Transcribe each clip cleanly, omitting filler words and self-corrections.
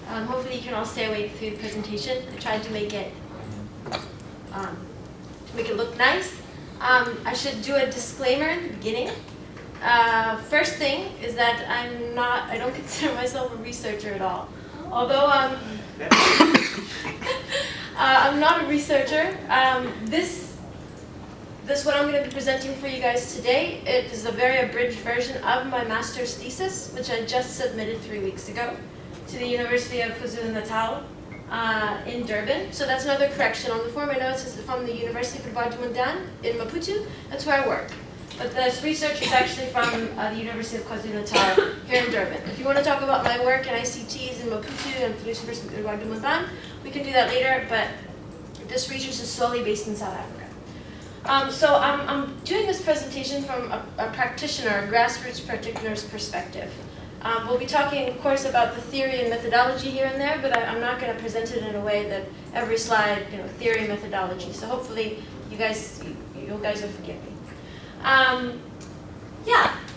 Hopefully you can all stay awake through the presentation. I tried to make it look nice. I should do a disclaimer in the beginning. First thing is that I don't consider myself a researcher at all. Although I'm not a researcher, this what I'm going to be presenting for you guys today, it is a very abridged version of my master's thesis, which I just submitted 3 weeks ago to the University of KwaZulu-Natal in Durban. So that's another correction. On the form I know it says from the University of KwaZulu-Natal in Maputo. That's where I work. But this research is actually from the University of KwaZulu-Natal here in Durban. If you want to talk about my work in ICTs in Maputo and the University of KwaZulu-Natal, we can do that later, but this research is solely based in South Africa. So I'm doing this presentation from a practitioner, a grassroots practitioner's perspective. We'll be talking, of course, about the theory and methodology here and there, but I'm not going to present it in a way that every slide, theory and methodology. So hopefully you guys will forgive me.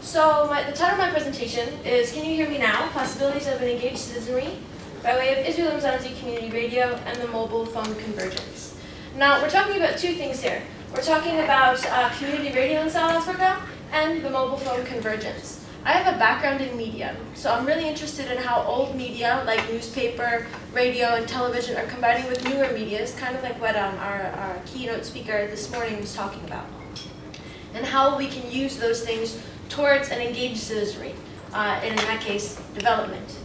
So the title of my presentation is, Can You Hear Me Now? Possibilities of an Engaged Citizenry, by way of Izwi, loMzansi Community Radio and the Mobile Phone Convergence. Now, we're talking about two things here. We're talking about community radio in South Africa and the mobile phone convergence. I have a background in media, so I'm really interested in how old media, like newspaper, radio, and television, are combining with newer medias, kind of like what our keynote speaker this morning was talking about, and how we can use those things towards an engaged citizenry, in that case, development.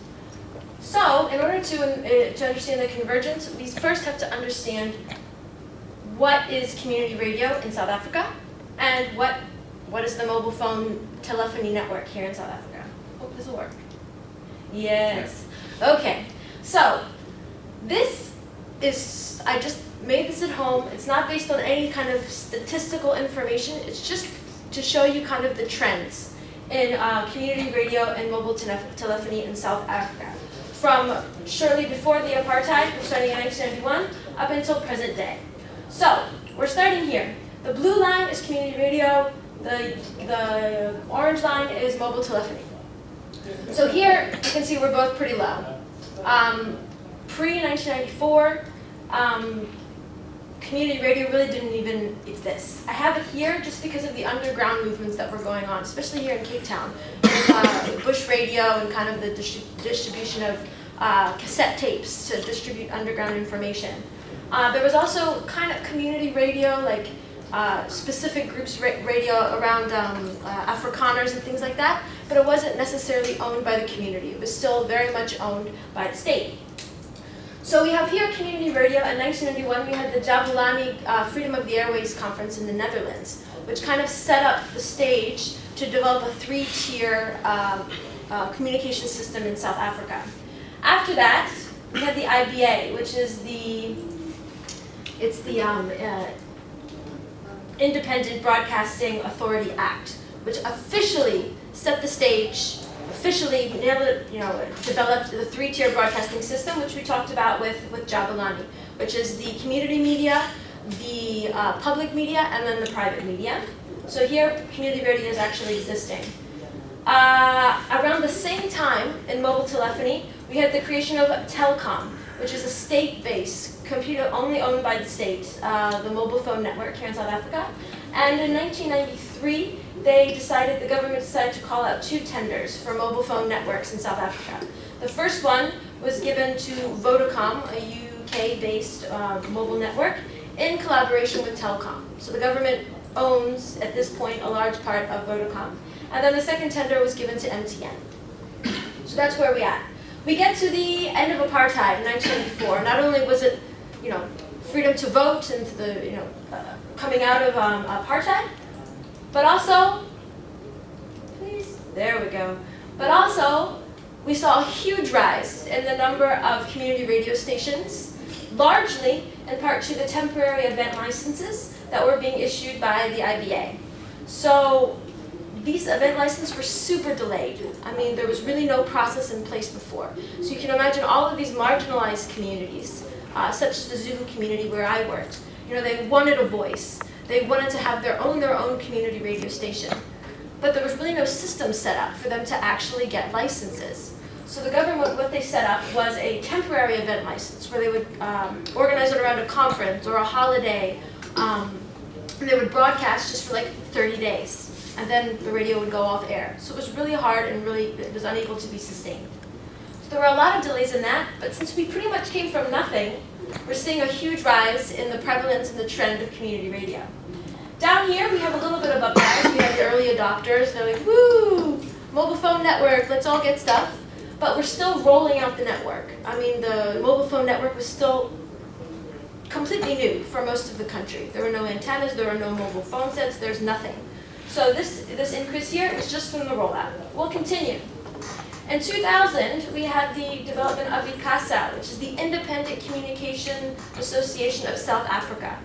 So, in order to understand the convergence, we first have to understand what is community radio in South Africa, and what is the mobile phone telephony network here in South Africa. Hope this will work. Yes. Okay. So this is, I just made this at home. It's not based on any kind of statistical information. It's just to show you kind of the trends in community radio and mobile telephony in South Africa, from shortly before the apartheid, starting in 1991, up until present day. So we're starting here. The blue line is community radio. The orange line is mobile telephony. So here you can see we're both pretty low. Pre-1994, community radio really didn't even exist. I have it here just because of the underground movements that were going on, especially here in Cape Town, with bush radio and kind of the distribution of cassette tapes to distribute underground information. There was also kind of community radio, like specific groups radio around Afrikaners and things like that, but it wasn't necessarily owned by the community. It was still very much owned by the state. So we have here community radio. In 1991, we had the Jabulani Freedom of the Airways Conference in the Netherlands, which kind of set up the stage to develop a three-tier communication system in South Africa. After that, we had the IBA, which is the Independent Broadcasting Authority Act, which officially set the stage, officially developed the three-tier broadcasting system, which we talked about with Jabulani, which is the community media, the public media, and then the private media. So here, community radio is actually existing. Around the same time, in mobile telephony, we had the creation of Telkom, which is a state-based computer only owned by the state, the mobile phone network here in South Africa. And in 1993, the government decided to call out 2 tenders for mobile phone networks in South Africa. The first one was given to Vodacom, a UK-based mobile network, in collaboration with Telkom. So the government owns, at this point, a large part of Vodacom. And then the second tender was given to MTN. So that's where we're at. We get to the end of apartheid in 1994. Not only was it, freedom to vote and the, coming out of apartheid, but also, please, there we go. But also, we saw a huge rise in the number of community radio stations, largely in part to the temporary event licenses that were being issued by the IBA. So these event licenses were super delayed. I mean, there was really no process in place before. So you can imagine all of these marginalized communities, such as the Zulu community where I worked, they wanted a voice. They wanted to have their own community radio station. But there was really no system set up for them to actually get licenses. So the government, what they set up was a temporary event license where they would organize it around a conference or a holiday. And they would broadcast just for like 30 days. And then the radio would go off air. So it was really hard and really, it was unable to be sustained. So there were a lot of delays in that, but since we pretty much came from nothing, we're seeing a huge rise in the prevalence and the trend of community radio. Down here, we have a little bit of uprise. We have the early adopters. They're like, woo, mobile phone network, let's all get stuff. But we're still rolling out the network. I mean, the mobile phone network was still completely new for most of the country. There were no antennas, there were no mobile phone sets, there's nothing. So this increase here is just from the rollout. We'll continue. In 2000, we had the development of ICASA, which is the Independent Communication Association of South Africa.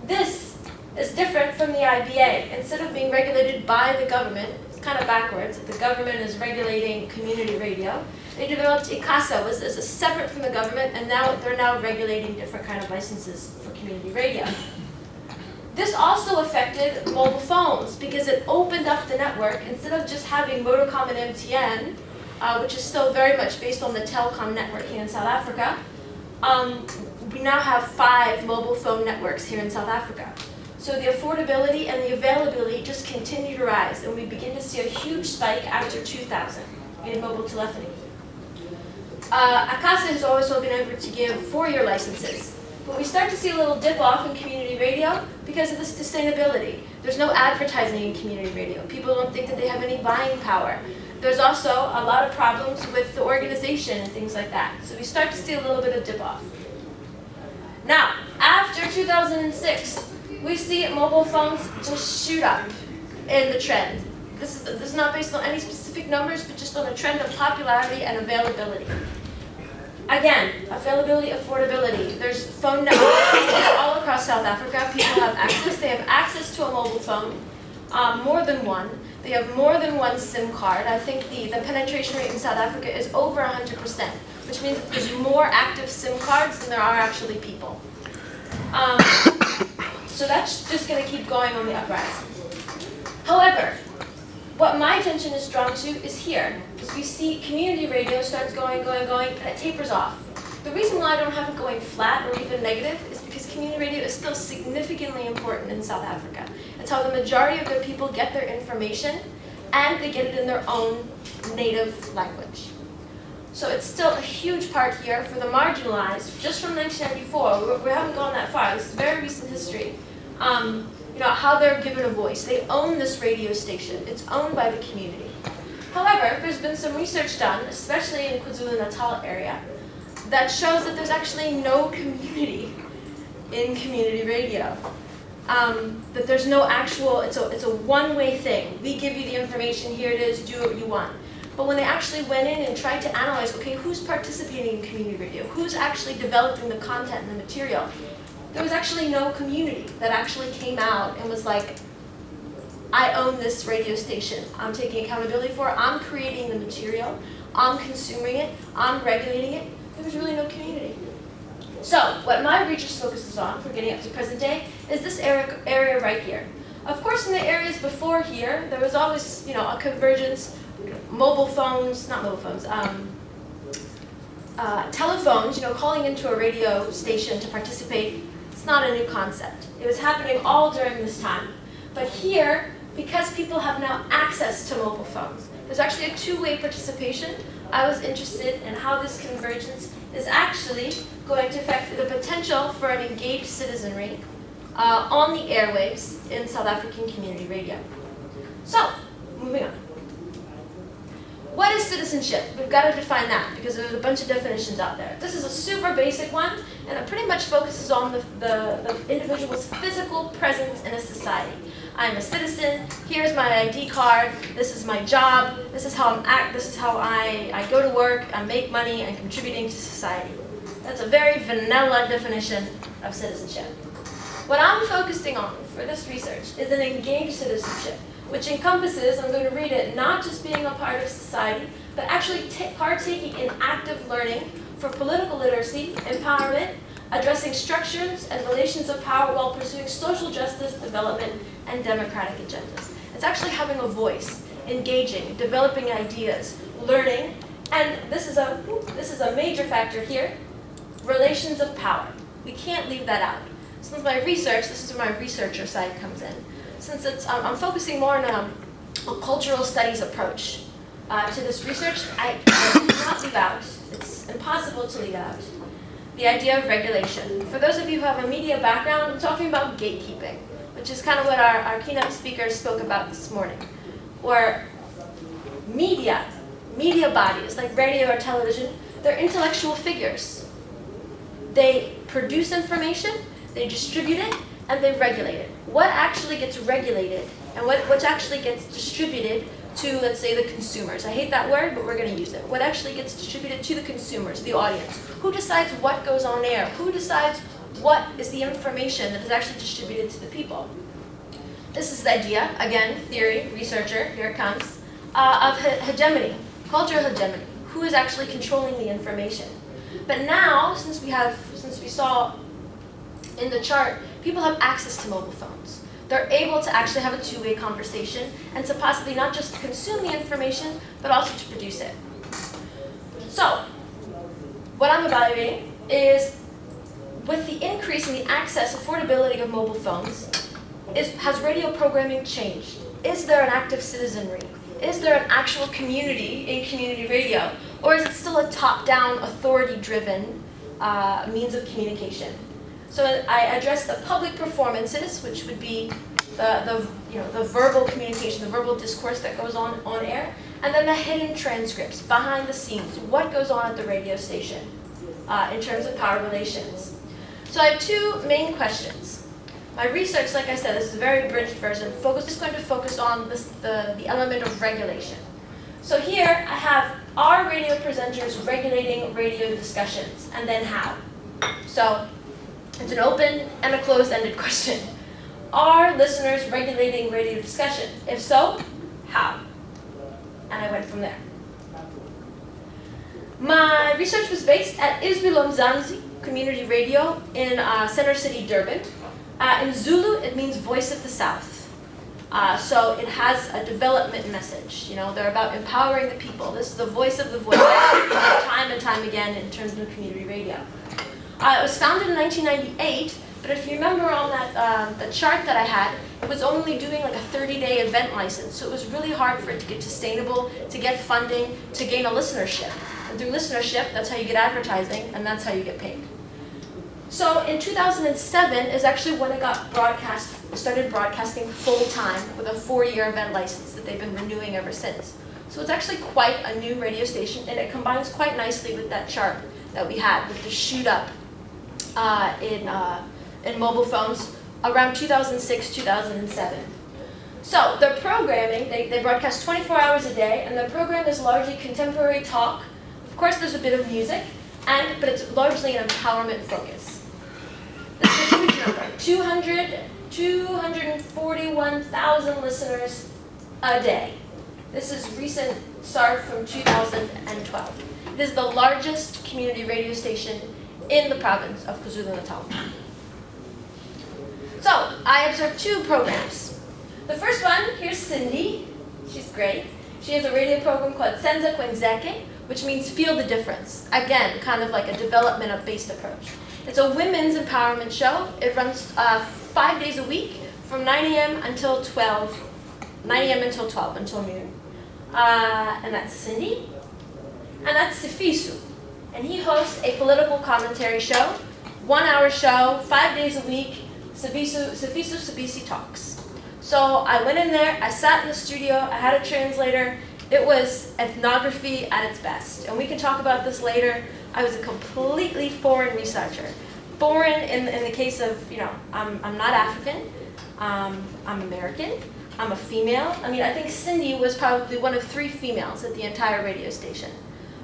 This is different from the IBA. Instead of being regulated by the government, it's kind of backwards. The government is regulating community radio. They developed ICASA, was as a separate from the government, and now they're now regulating different kind of licenses for community radio. This also affected mobile phones because it opened up the network. Instead of just having Vodacom and MTN, which is still very much based on the telecom network here in South Africa, we now have 5 mobile phone networks here in South Africa. So the affordability and the availability just continue to rise, and we begin to see a huge spike after 2000 in mobile telephony. ICASA has also been able to give 4-year licenses. But we start to see a little dip off in community radio because of this sustainability. There's no advertising in community radio. People don't think that they have any buying power. There's also a lot of problems with the organization and things like that. So we start to see a little bit of dip off. Now, after 2006, we see mobile phones just shoot up in the trend. This is not based on any specific numbers, but just on a trend of popularity and availability. Again, availability, affordability. There's phone networks all across South Africa. People have access. They have access to a mobile phone, more than one. They have more than one SIM card. I think the penetration rate in South Africa is over 100%, which means that there's more active SIM cards than there are actually people. So that's just going to keep going on the uprise. However, what my attention is drawn to is here, because we see community radio starts going, and it tapers off. The reason why I don't have it going flat or even negative is because community radio is still significantly important in South Africa. It's how the majority of their people get their information, and they get it in their own native language. So it's still a huge part here for the marginalized. Just from 1994, we haven't gone that far. This is very recent history. How they're given a voice. They own this radio station. It's owned by the community. However, there's been some research done, especially in KwaZulu-Natal area, that shows that there's actually no community in community radio. That there's no actual, it's a one-way thing. We give you the information, here it is, do what you want. But when they actually went in and tried to analyze, okay, who's participating in community radio? Who's actually developing the content and the material? There was actually no community that actually came out and was like, I own this radio station. I'm taking accountability for it. I'm creating the material. I'm consuming it. I'm regulating it. There was really no community. So what my research focuses on, we're getting up to present day, is this area right here. Of course, in the areas before here, there was always, a convergence, mobile phones, not mobile phones, telephones, calling into a radio station to participate. It's not a new concept. It was happening all during this time. But here, because people have now access to mobile phones, there's actually a two-way participation. I was interested in how this convergence is actually going to affect the potential for an engaged citizenry on the airwaves in South African community radio. So, moving on. What is citizenship? We've got to define that because there's a bunch of definitions out there. This is a super basic one, and it pretty much focuses on the individual's physical presence in a society. I'm a citizen, here's my ID card, this is my job, this is how I go to work, I make money, I'm contributing to society. That's a very vanilla definition of citizenship. What I'm focusing on for this research is an engaged citizenship, which encompasses, I'm going to read it, not just being a part of society, but actually partaking in active learning for political literacy, empowerment, addressing structures and relations of power while pursuing social justice, development, and democratic agendas. It's actually having a voice, engaging, developing ideas, learning, And this is a major factor here, relations of power. We can't leave that out. Since my research, this is where my researcher side comes in. Since I'm focusing more on a cultural studies approach to this research, I cannot leave out, it's impossible to leave out, the idea of regulation. For those of you who have a media background, I'm talking about gatekeeping, which is kind of what our keynote speaker spoke about this morning. Or media bodies like radio or television, they're intellectual figures. They produce information, they distribute it, and they regulate it. What actually gets regulated and what actually gets distributed to, let's say, the consumers? I hate that word, but we're going to use it. What actually gets distributed to the consumers, the audience? Who decides what goes on air? Who decides what is the information that is actually distributed to the people? This is the idea, again, theory, researcher, here it comes, of hegemony, cultural hegemony. Who is actually controlling the information? But now, since we saw in the chart, people have access to mobile phones. They're able to actually have a two-way conversation and to possibly not just consume the information, but also to produce it. So, what I'm evaluating is, with the increase in the access, affordability of mobile phones, has radio programming changed? Is there an active citizenry? Is there an actual community in community radio? Or is it still a top-down, authority-driven means of communication? So I addressed the public performances, which would be the verbal communication, the verbal discourse that goes on air, and then the hidden transcripts, behind the scenes, what goes on at the radio station in terms of power relations. So I have two main questions. My research, like I said, this is a very abridged version, is going to focus on the element of regulation. So here I have, are radio presenters regulating radio discussions, and then how? So it's an open and a closed-ended question. Are listeners regulating radio discussion? If so, how? And I went from there. My research was based at Izwi loMzansi community radio in Center City, Durban. In Zulu, it means voice of the South. So it has a development message. They're about empowering the people. This is the voice of the voice, time and time again in terms of community radio. It was founded in 1998, but if you remember on that the chart that I had, it was only doing like a 30-day event license. So it was really hard for it to get sustainable, to get funding, to gain a listenership. And through listenership, that's how you get advertising, and that's how you get paid. So in 2007 is actually when it started broadcasting full-time with a 4-year event license that they've been renewing ever since. So it's actually quite a new radio station, and it combines quite nicely with that chart that we had with the shoot up in mobile phones around 2006, 2007. So their programming, they broadcast 24 hours a day, and their program is largely contemporary talk. Of course, there's a bit of music, but it's largely an empowerment focus. This is a huge number, 241,000 listeners a day. This is recent SART from 2012. It is the largest community radio station in the province of KwaZulu-Natal. So, I observed 2 programs. The first one, here's Cindy. She's great. She has a radio program called Senza Kwenzeke, which means feel the difference. Again, kind of like a development-based approach. It's a women's empowerment show. It runs 5 days a week from 9 a.m. until 12, 9 a.m. until 12, until noon. And that's Cindy. And that's Sifiso. And he hosts a political commentary show, 1-hour show, 5 days a week, Sifiso Sibisi Talks. So I went in there, I sat in the studio, I had a translator. It was ethnography at its best. And we can talk about this later. I was a completely foreign researcher. Foreign in the case of, I'm not African, I'm American, I'm a female. I think Cindy was probably one of 3 females at the entire radio station.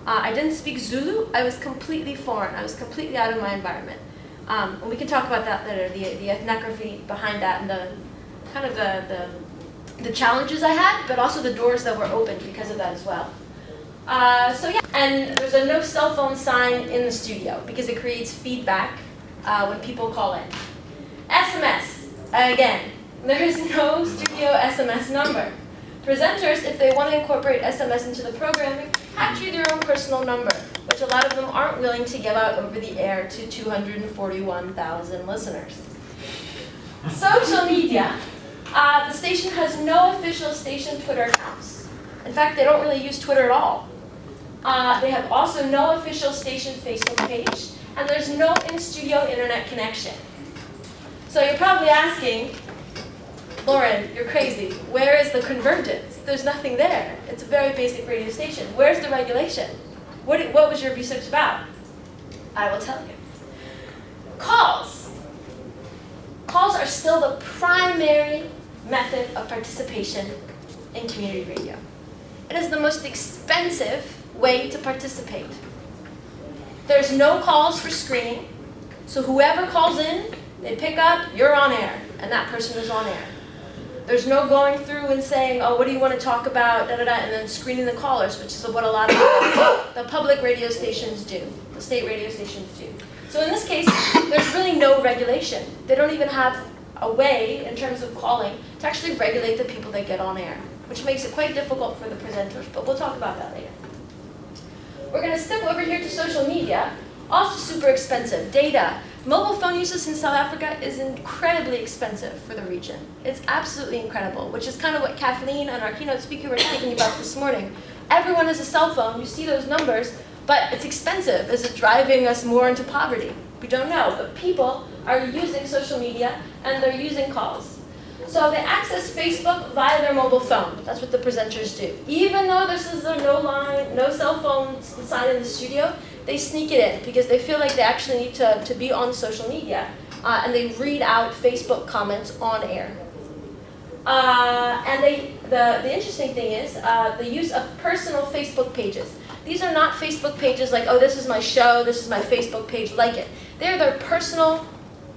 I didn't speak Zulu. I was completely foreign. I was completely out of my environment. And we can talk about that later, the ethnography behind that and the challenges I had, but also the doors that were opened because of that as well. And there's a no cell phone sign in the studio because it creates feedback when people call in. SMS, again, there is no studio SMS number. Presenters, if they want to incorporate SMS into the programming, Hatch you their own personal number, which a lot of them aren't willing to give out over the air to 241,000 listeners. Social media. The station has no official station Twitter accounts. In fact, they don't really use Twitter at all. They have also no official station Facebook page, and there's no in-studio internet connection. So you're probably asking, Lauren, you're crazy. Where is the convergence? There's nothing there. It's a very basic radio station. Where's the regulation? What was your research about? I will tell you. Calls. Calls are still the primary method of participation in community radio. It is the most expensive way to participate. There's no calls for screening, so whoever calls in, they pick up, you're on air, and that person is on air. There's no going through and saying, oh, what do you want to talk about, and then screening the callers, which is what a lot of the public radio stations do, the state radio stations do. So in this case, there's really no regulation. They don't even have a way, in terms of calling, to actually regulate the people that get on air, which makes it quite difficult for the presenters, but we'll talk about that later. We're going to step over here to social media, also super expensive. Data. Mobile phone usage in South Africa is incredibly expensive for the region. It's absolutely incredible, which is kind of what Kathleen and our keynote speaker were talking about this morning. Everyone has a cell phone, you see those numbers, but it's expensive. Is it driving us more into poverty? We don't know, but people are using social media and they're using calls. So they access Facebook via their mobile phone. That's what the presenters do. Even though this is a no line, no cell phone sign in the studio, they sneak it in because they feel like they actually need to be on social media. And they read out Facebook comments on air. And the interesting thing is the use of personal Facebook pages. These are not Facebook pages like, oh, this is my show, this is my Facebook page, like it. They're their personal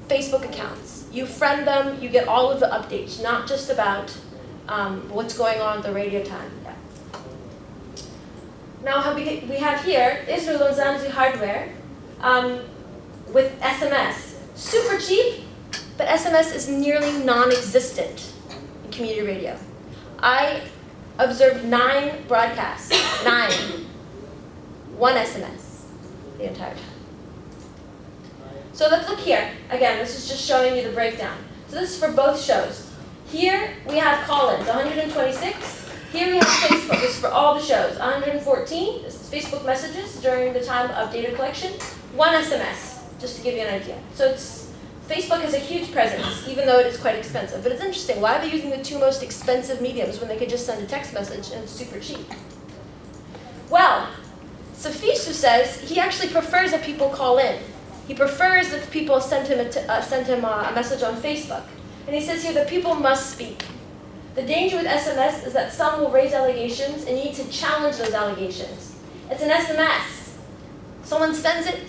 Facebook accounts. You friend them, you get all of the updates, not just about what's going on at the radio time. Yeah. Now we have here Izwi loMzansi hardware with SMS. Super cheap, but SMS is nearly non-existent in community radio. I observed 9 broadcasts, 9. 1 SMS the entire time. So let's look here. Again, this is just showing you the breakdown. So this is for both shows. Here we have call-ins, 126. Here we have Facebook. This is for all the shows. 114. This is Facebook messages during the time of data collection. 1 SMS, just to give you an idea. So Facebook has a huge presence, even though it is quite expensive. But it's interesting. Why are they using the 2 most expensive mediums when they could just send a text message and it's super cheap? Well, Safisu says he actually prefers that people call in. He prefers if people send him a message on Facebook. And he says here that people must speak. The danger with SMS is that some will raise allegations and you need to challenge those allegations. It's an SMS. Someone sends it,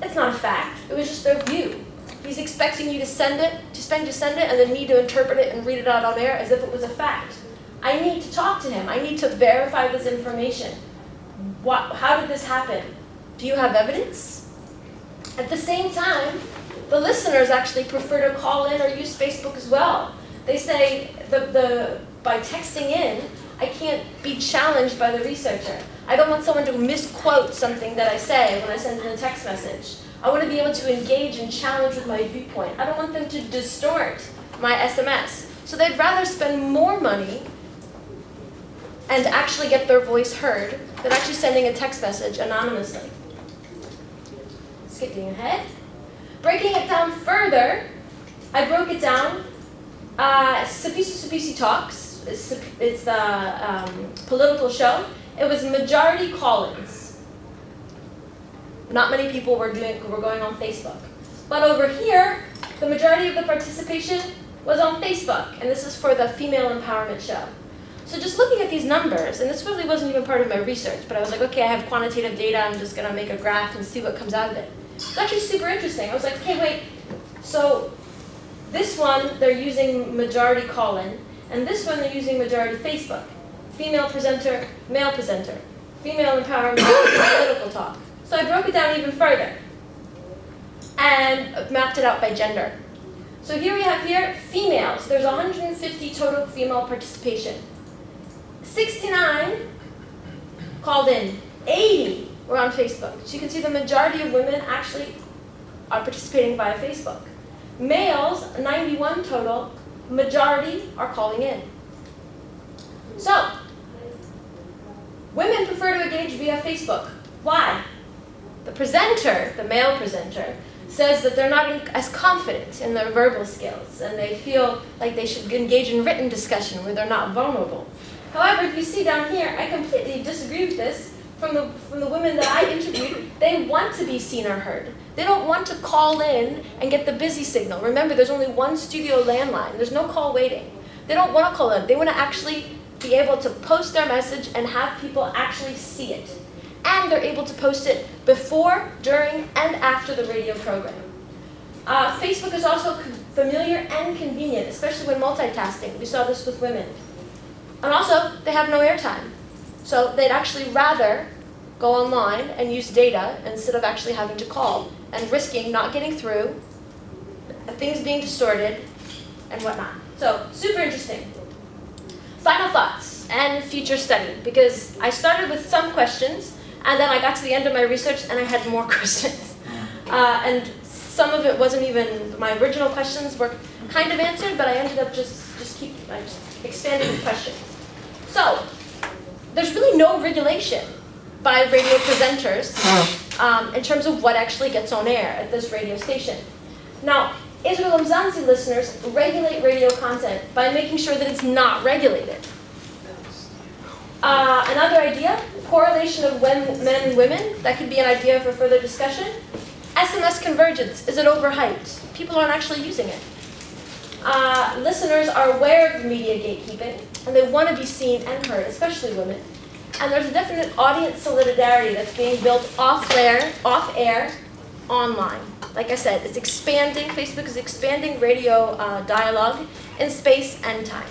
it's not a fact. It was just their view. He's expecting you to send it, and then me to interpret it and read it out on air as if it was a fact. I need to talk to him. I need to verify this information. How did this happen? Do you have evidence? At the same time, the listeners actually prefer to call in or use Facebook as well. They say by texting in, I can't be challenged by the researcher. I don't want someone to misquote something that I say when I send in a text message. I want to be able to engage and challenge with my viewpoint. I don't want them to distort my SMS. So they'd rather spend more money and actually get their voice heard than actually sending a text message anonymously. Skipping ahead. Breaking it down further, I broke it down. Symposium Talks, it's the political show. It was majority call-ins. Not many people were going on Facebook. But over here, the majority of the participation was on Facebook, and this is for the female empowerment show. So just looking at these numbers, and this really wasn't even part of my research, but I was like, okay, I have quantitative data, I'm just going to make a graph and see what comes out of it. It's actually super interesting. I was like, okay, wait, so this one, they're using majority call-in, and this one, they're using majority Facebook. Female presenter, male presenter. Female empowerment, political talk. So I broke it down even further and mapped it out by gender. So here we have females. There's 150 total female participation. 69 called in. 80 were on Facebook. So you can see the majority of women actually are participating via Facebook. Males, 91 total, majority are calling in. So, women prefer to engage via Facebook. Why? The presenter, the male presenter, says that they're not as confident in their verbal skills and they feel like they should engage in written discussion where they're not vulnerable. However, if you see down here, I completely disagree with this. From the women that I interviewed, they want to be seen or heard. They don't want to call in and get the busy signal. Remember, there's only one studio landline. There's no call waiting. They don't want to call in. They want to actually be able to post their message and have people actually see it. And they're able to post it before, during, and after the radio program. Facebook is also familiar and convenient, especially when multitasking. We saw this with women. And also, they have no airtime. So they'd actually rather go online and use data instead of actually having to call and risking not getting through, things being distorted, and whatnot. So, super interesting. Final thoughts and future study, because I started with some questions, and then I got to the end of my research and I had more questions. And some of it wasn't even, my original questions were kind of answered, but I ended up just expanding the questions. So, there's really no regulation by radio presenters in terms of what actually gets on air at this radio station. Now, Izwi loMzansi listeners regulate radio content by making sure that it's not regulated. Another idea, correlation of men and women, that could be an idea for further discussion. SMS convergence, is it overhyped? People aren't actually using it. Listeners are aware of media gatekeeping, and they want to be seen and heard, especially women. And there's a definite audience solidarity that's being built off-air, online. Like I said, it's expanding, Facebook is expanding radio dialogue in space and time.